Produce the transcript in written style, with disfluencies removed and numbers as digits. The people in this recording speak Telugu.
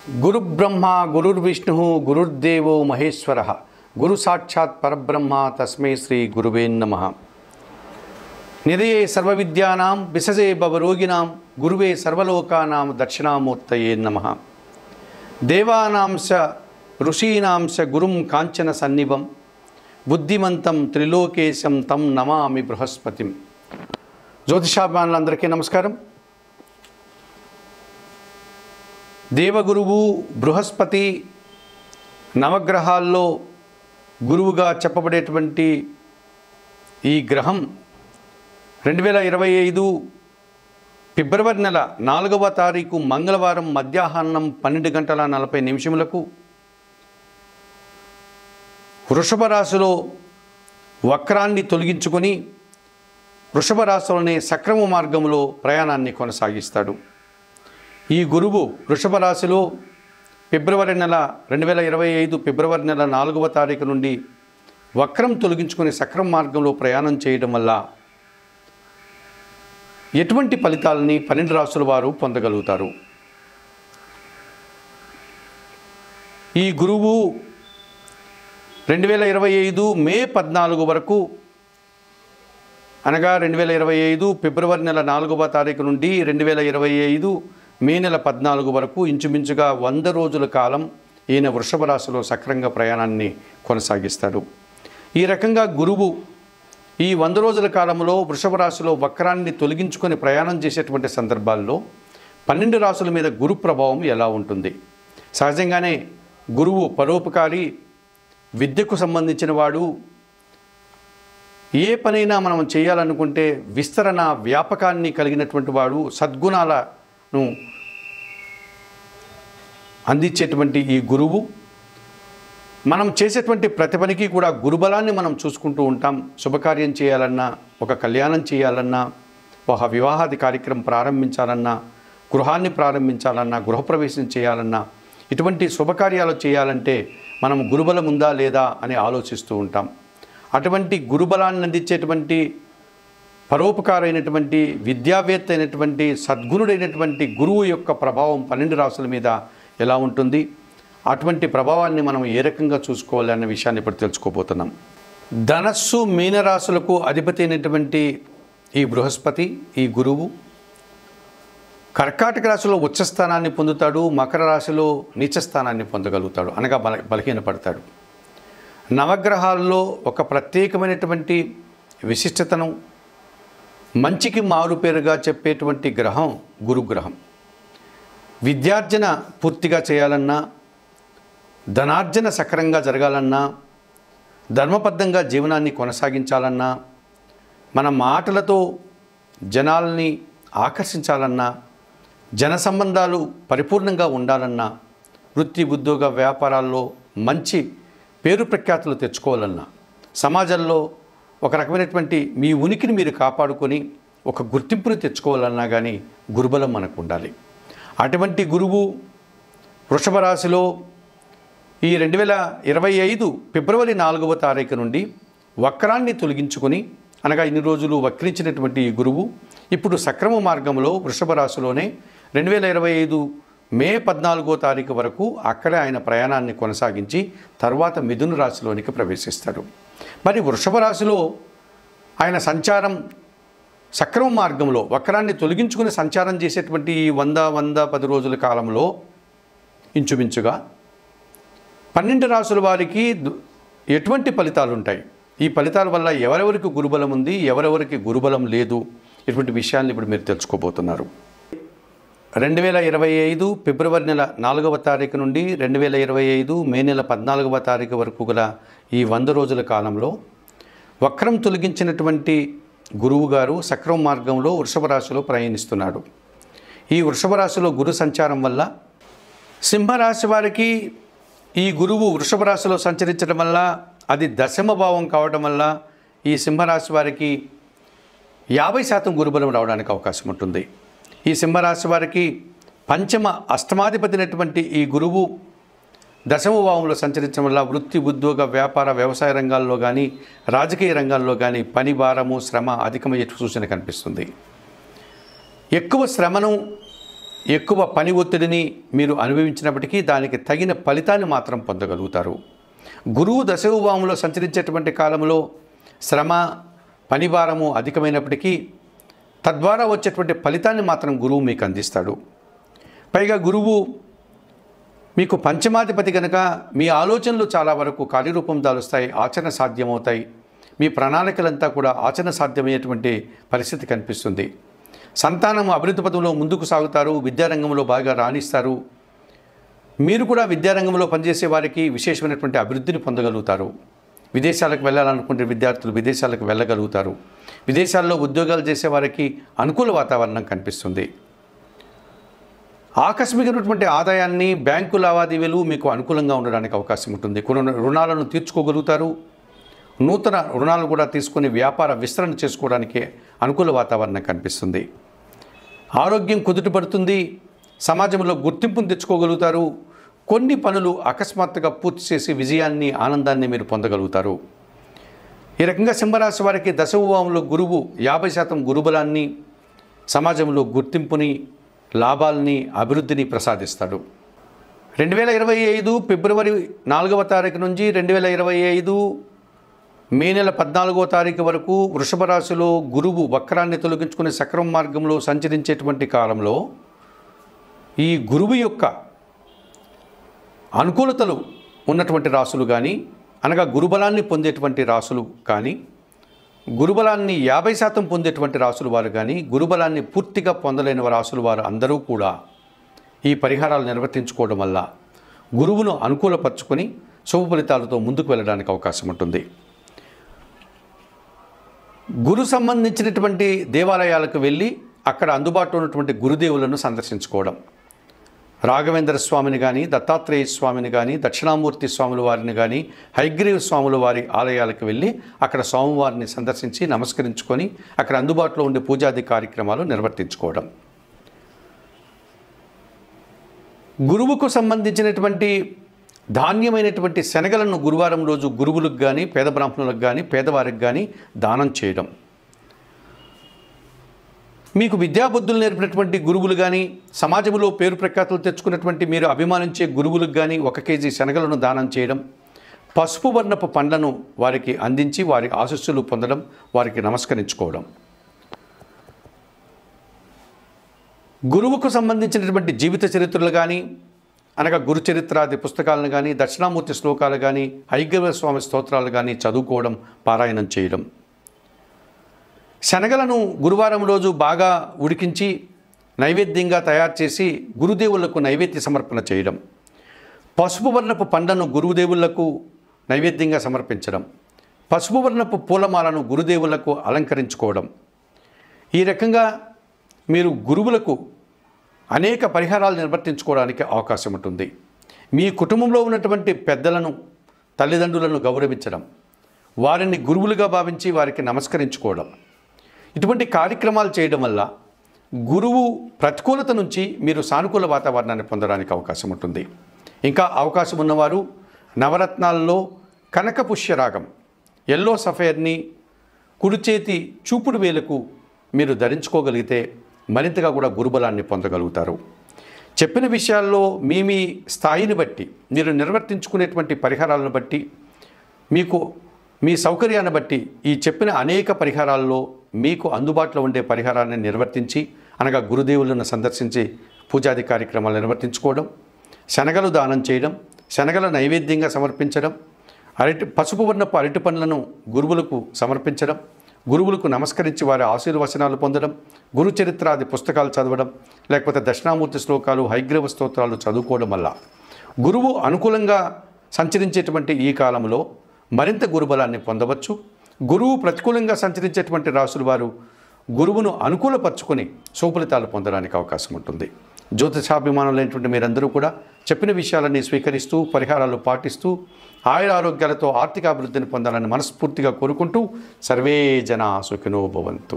गुरुब्रह्मा गुरुर्विष्णु गुरुर्देवो महेश्वरः गुरु साक्षात् परब्रह्म तस्मै श्री गुरुवे नमः। निधये सर्वविद्यानां विसजे भवरोगिणां गुरुवे सर्वलोकानां दक्षिणामूर्तये नमः। देवानां च ऋषीणां च गुरुं काञ्चन सन्निभं बुद्धिमन्तं त्रिलोकेशं तं नमामि बृहस्पतिं। జ్యోతిషాభిమానులందరికీ నమస్కారం। దేవగురువు బృహస్పతి నవగ్రహాల్లో గురువుగా చెప్పబడేటువంటి ఈ గ్రహం 2025 ఫిబ్రవరి నెల 4వ తారీఖు మంగళవారం మధ్యాహ్నం 12:40 వృషభ రాశిలో వక్రాన్ని తొలగించుకొని వృషభ రాశిలోనే సక్రమ మార్గంలో ప్రయాణాన్ని కొనసాగిస్తాడు। ఈ గురువు వృషభ రాశిలో ఫిబ్రవరి నెల 2025 ఫిబ్రవరి నెల 4వ తారీఖు నుండి వక్రం తొలగించుకుని సక్రమ మార్గంలో ప్రయాణం చేయడం వల్ల ఎటువంటి ఫలితాలని 12 రాశుల వారు పొందగలుగుతారు? ఈ గురువు 2025 మే 14 వరకు అనగా 2025 ఫిబ్రవరి నెల 4వ తారీఖు నుండి 2025 మే నెల 14 వరకు ఇంచుమించుగా 100 రోజుల కాలం ఈయన వృషభ రాశిలో సక్రంగా ప్రయాణాన్ని కొనసాగిస్తాడు। ఈ రకంగా గురువు ఈ 100 రోజుల కాలంలో వృషభ రాశిలో వక్రాన్ని తొలగించుకొని ప్రయాణం చేసేటువంటి సందర్భాల్లో 12 రాశుల మీద గురు ప్రభావం ఎలా ఉంటుంది? సహజంగానే గురువు పరోపకారి, విద్యకు సంబంధించిన వాడు, ఏ పనైనా మనం చేయాలనుకుంటే విస్తరణ వ్యాపకాన్ని కలిగినటువంటి వాడు, సద్గుణాలను అందించేటువంటి ఈ గురువు మనం చేసేటువంటి ప్రతి పనికి కూడా గురుబలాన్ని మనం చూసుకుంటూ ఉంటాం। శుభకార్యం చేయాలన్నా, ఒక కళ్యాణం చేయాలన్నా, ఒక వివాహాది కార్యక్రమం ప్రారంభించాలన్నా, గృహాన్ని ప్రారంభించాలన్నా, గృహప్రవేశం చేయాలన్నా, ఇటువంటి శుభకార్యాలు చేయాలంటే మనం గురుబలం ఉందా లేదా అని ఆలోచిస్తూ ఉంటాం। అటువంటి గురుబలాన్ని అందించేటువంటి పరోపకారైనటువంటి విద్యావేత్త అయినటువంటి సద్గుణుడైనటువంటి గురువు యొక్క ప్రభావం 12 రాశుల మీద ఎలా ఉంటుంది, అటువంటి ప్రభావాన్ని మనం ఏ రకంగా చూసుకోవాలి అన్న విషయాన్ని ఇప్పుడు తెలుసుకోబోతున్నాం। ధనస్సు మీనరాశులకు అధిపతి అయినటువంటి ఈ బృహస్పతి, ఈ గురువు కర్కాటక రాశిలో ఉచ్చస్థానాన్ని పొందుతాడు, మకర రాశిలో నీచస్థానాన్ని పొందగలుగుతాడు, అనగా బలహీనపడతాడు। నవగ్రహాల్లో ఒక ప్రత్యేకమైనటువంటి విశిష్టతను, మంచికి మారుపేరుగా చెప్పేటువంటి గ్రహం గురుగ్రహం। విద్యార్జన పూర్తిగా చేయాలన్నా, ధనార్జన సక్రంగా జరగాలన్నా, ధర్మబద్ధంగా జీవనాన్ని కొనసాగించాలన్నా, మన మాటలతో జనాల్ని ఆకర్షించాలన్నా, జన సంబంధాలు పరిపూర్ణంగా ఉండాలన్నా, వృత్తి ఉద్యోగ వ్యాపారాల్లో మంచి పేరు ప్రఖ్యాతులు తెచ్చుకోవాలన్నా, సమాజంలో ఒక రకమైనటువంటి మీ ఉనికిని మీరు కాపాడుకొని ఒక గుర్తింపుని తెచ్చుకోవాలన్నా కానీ గురుబలం మనకు ఉండాలి। అటువంటి గురువు వృషభ రాశిలో ఈ 2025 ఫిబ్రవరి 4వ తారీఖు నుండి వక్రాన్ని తొలగించుకొని, అనగా ఇన్ని రోజులు వక్రించినటువంటి ఈ గురువు ఇప్పుడు సక్రమ మార్గంలో వృషభ రాశిలోనే 2025 మే 14వ తారీఖు వరకు అక్కడే ఆయన ప్రయాణాన్ని కొనసాగించి తర్వాత మిథున రాశిలోనికి ప్రవేశిస్తాడు। మరి వృషభ రాశిలో ఆయన సంచారం సక్రమ మార్గంలో వక్రాన్ని తొలగించుకుని సంచారం చేసేటువంటి ఈ 110 రోజుల కాలంలో ఇంచుమించుగా 12 రాశుల వారికి ఎటువంటి ఫలితాలు ఉంటాయి, ఈ ఫలితాల వల్ల ఎవరెవరికి గురుబలం ఉంది, ఎవరెవరికి గురుబలం లేదు, ఇటువంటి విషయాన్ని ఇప్పుడు మీరు తెలుసుకోబోతున్నారు। 2025 ఫిబ్రవరి నెల 4వ తారీఖు నుండి 2025 మే నెల 14వ తారీఖు వరకు గల ఈ 100 రోజుల కాలంలో వక్రం తొలగించినటువంటి గురువు గారు సక్రమ మార్గంలో వృషభ రాశిలో ప్రయాణిస్తున్నాడు। ఈ వృషభ రాశిలో గురు సంచారం వల్ల సింహరాశి వారికి ఈ గురువు వృషభ రాశిలో సంచరించడం వల్ల, అది దశమ భావం కావడం వల్ల ఈ సింహరాశి వారికి 50% గురుబలం రావడానికి అవకాశం ఉంటుంది। ఈ సింహరాశి వారికి పంచమ అష్టమాధిపతినటువంటి ఈ గురువు దశమ భావంలో సంచరించడం వల్ల వృత్తి ఉద్యోగ వ్యాపార వ్యవసాయ రంగాల్లో కానీ రాజకీయ రంగాల్లో కానీ పని భారము శ్రమ అధికమయ్యే సూచన కనిపిస్తుంది। ఎక్కువ శ్రమను ఎక్కువ పని ఒత్తిడిని మీరు అనుభవించినప్పటికీ దానికి తగిన ఫలితాన్ని మాత్రం పొందగలుగుతారు. గురువు దశమభావంలో సంచరించేటువంటి కాలంలో శ్రమ పని భారము అధికమైనప్పటికీ తద్వారా వచ్చేటువంటి ఫలితాన్ని మాత్రం గురువు మీకు అందిస్తాడు. పైగా గురువు మీకు పంచమాధిపతి కనుక మీ ఆలోచనలు చాలా వరకు కార్యరూపం దాలుస్తాయి, ఆచరణ సాధ్యమవుతాయి. మీ ప్రణాళికలంతా కూడా ఆచరణ సాధ్యమయ్యేటువంటి పరిస్థితి కనిపిస్తుంది. సంతానం అభివృద్ధి పథంలో ముందుకు సాగుతారు, విద్యారంగంలో బాగా రాణిస్తారు. మీరు కూడా విద్యారంగంలో పనిచేసే వారికి విశేషమైనటువంటి అభివృద్ధిని పొందగలుగుతారు. విదేశాలకు వెళ్ళాలనుకుంటే విద్యార్థులు విదేశాలకు వెళ్ళగలుగుతారు. విదేశాల్లో ఉద్యోగాలు చేసే వారికి అనుకూల వాతావరణం కనిపిస్తుంది. ఆకస్మికమైనటువంటి ఆదాయాన్ని బ్యాంకు లావాదేవీలు మీకు అనుకూలంగా ఉండడానికి అవకాశం ఉంటుంది. కొన్ని రుణాలను తీర్చుకోగలుగుతారు. నూతన రుణాలు కూడా తీసుకొని వ్యాపార విస్తరణ చేసుకోవడానికి అనుకూల వాతావరణం కనిపిస్తుంది. ఆరోగ్యం కుదుటపడుతుంది. సమాజంలో గుర్తింపును తెచ్చుకోగలుగుతారు. కొన్ని పనులు అకస్మాత్తుగా పూర్తి చేసి విజయాన్ని ఆనందాన్ని మీరు పొందగలుగుతారు. ఈ రకంగా సింహరాశి వారికి దశమభావంలో గురువు 50% గురుబలాన్ని, సమాజంలో గుర్తింపుని, లాభాలని, అభివృద్ధిని ప్రసాదిస్తాడు. 2025 ఫిబ్రవరి 4వ తారీఖు నుంచి 2025 మే నెల 14వ తారీఖు వరకు వృషభ రాశిలో గురువు వక్రాన్ని తొలగించుకునే సక్రమ మార్గంలో సంచరించేటువంటి కాలంలో ఈ గురువు యొక్క అనుకూలతలు ఉన్నటువంటి రాసులు కానీ, అనగా గురుబలాన్ని పొందేటువంటి రాసులు కానీ, గురుబలాన్ని 50% పొందేటువంటి రాసులు వారు కానీ, గురుబలాన్ని పూర్తిగా పొందలేని రాసులు వారు అందరూ కూడా ఈ పరిహారాలు నిర్వర్తించుకోవడం వల్ల గురువును అనుకూలపరుచుకొని శుభ ఫలితాలతో ముందుకు వెళ్ళడానికి అవకాశం ఉంటుంది. గురు సంబంధించినటువంటి దేవాలయాలకు వెళ్ళి అక్కడ అందుబాటులో ఉన్నటువంటి గురుదేవులను సందర్శించుకోవడం, రాఘవేంద్ర స్వామిని కానీ, దత్తాత్రేయ స్వామిని కానీ, దక్షిణామూర్తి స్వాముల వారిని కానీ, హయగ్రీవ స్వాముల వారి ఆలయాలకు వెళ్ళి అక్కడ స్వామివారిని సందర్శించి నమస్కరించుకొని అక్కడ అందుబాటులో ఉండే పూజాది కార్యక్రమాలు నిర్వర్తించుకోవడం. గురువుకు సంబంధించినటువంటి ధాన్యమైనటువంటి శనగలను గురువారం రోజు గురువులకు కానీ, పేద బ్రాహ్మణులకు కానీ, పేదవారికి కానీ దానం చేయడం. మీకు విద్యాబుద్ధులు నేర్పినటువంటి గురువులు కానీ, సమాజంలో పేరు ప్రఖ్యాతులు తెచ్చుకున్నటువంటి మీరు అభిమానించే గురువులకు కానీ 1 కేజీ శనగలను దానం చేయడం, పసుపు వర్ణపు పండ్లను వారికి అందించి వారి ఆశీస్సులు పొందడం, వారికి నమస్కరించుకోవడం. గురువుకు సంబంధించినటువంటి జీవిత చరిత్రలు కానీ, అనగా గురు చరిత్రాది పుస్తకాలను కానీ, దక్షిణామూర్తి శ్లోకాలు కానీ, హయగ్రీవ స్వామి స్తోత్రాలు కానీ చదువుకోవడం, పారాయణం చేయడం. శనగలను గురువారం రోజు బాగా ఉడికించి నైవేద్యంగా తయారు చేసి గురుదేవులకు నైవేద్య సమర్పణ చేయడం, పసుపు వర్ణపు పండ్లను గురుదేవులకు నైవేద్యంగా సమర్పించడం, పసుపు వర్ణపు పూలమాలను గురుదేవులకు అలంకరించుకోవడం. ఈ రకంగా మీరు గురువులకు అనేక పరిహారాలు నిర్వర్తించుకోవడానికి అవకాశం ఉంటుంది. మీ కుటుంబంలో ఉన్నటువంటి పెద్దలను, తల్లిదండ్రులను గౌరవించడం, వారిని గురువులుగా భావించి వారికి నమస్కరించుకోవడం, ఇటువంటి కార్యక్రమాలు చేయడం వల్ల గురువు ప్రతికూలత నుంచి మీరు సానుకూల వాతావరణాన్ని పొందడానికి అవకాశం ఉంటుంది. ఇంకా అవకాశం ఉన్నవారు నవరత్నాల్లో కనక పుష్యరాగం ఎల్లో సఫైర్ని కుడి చేతి చూపుడు వేలకు మీరు ధరించుకోగలిగితే మరింతగా కూడా గురుబలాన్ని పొందగలుగుతారు. చెప్పిన విషయాల్లో మీ స్థాయిని బట్టి, మీరు నిర్వర్తించుకునేటువంటి పరిహారాలను బట్టి, మీకు మీ సౌకర్యాన్ని బట్టి ఈ చెప్పిన అనేక పరిహారాల్లో మీకు అందుబాటులో ఉండే పరిహారాన్ని నిర్వర్తించి, అనగా గురుదేవులను సందర్శించి పూజాది కార్యక్రమాలు నిర్వర్తించుకోవడం, శనగలు దానం చేయడం, శనగల నైవేద్యంగా సమర్పించడం, పసుపు వర్ణపు అరటి పండ్లను గురువులకు సమర్పించడం, గురువులకు నమస్కరించి వారి ఆశీర్వచనాలు పొందడం, గురు చరిత్రాది పుస్తకాలు చదవడం, లేకపోతే దక్షిణామూర్తి శ్లోకాలు, హయగ్రీవ స్తోత్రాలు చదువుకోవడం వల్ల గురువు అనుకూలంగా సంచరించేటువంటి ఈ కాలంలో మరింత గురుబలాన్ని పొందవచ్చు. గురువు ప్రతికూలంగా సంచరించేటువంటి రాసుల వారు గురువును అనుకూలపరుచుకొని సుఫలితాలు పొందడానికి అవకాశం ఉంటుంది. జ్యోతిషాభిమానులైనటువంటి మీరందరూ కూడా చెప్పిన విషయాలన్నీ స్వీకరిస్తూ పరిహారాలు పాటిస్తూ ఆయుర ఆరోగ్యాలతో ఆర్థిక అభివృద్ధిని పొందాలని మనస్ఫూర్తిగా కోరుకుంటూ సర్వే జనా సుఖినో భవంతు.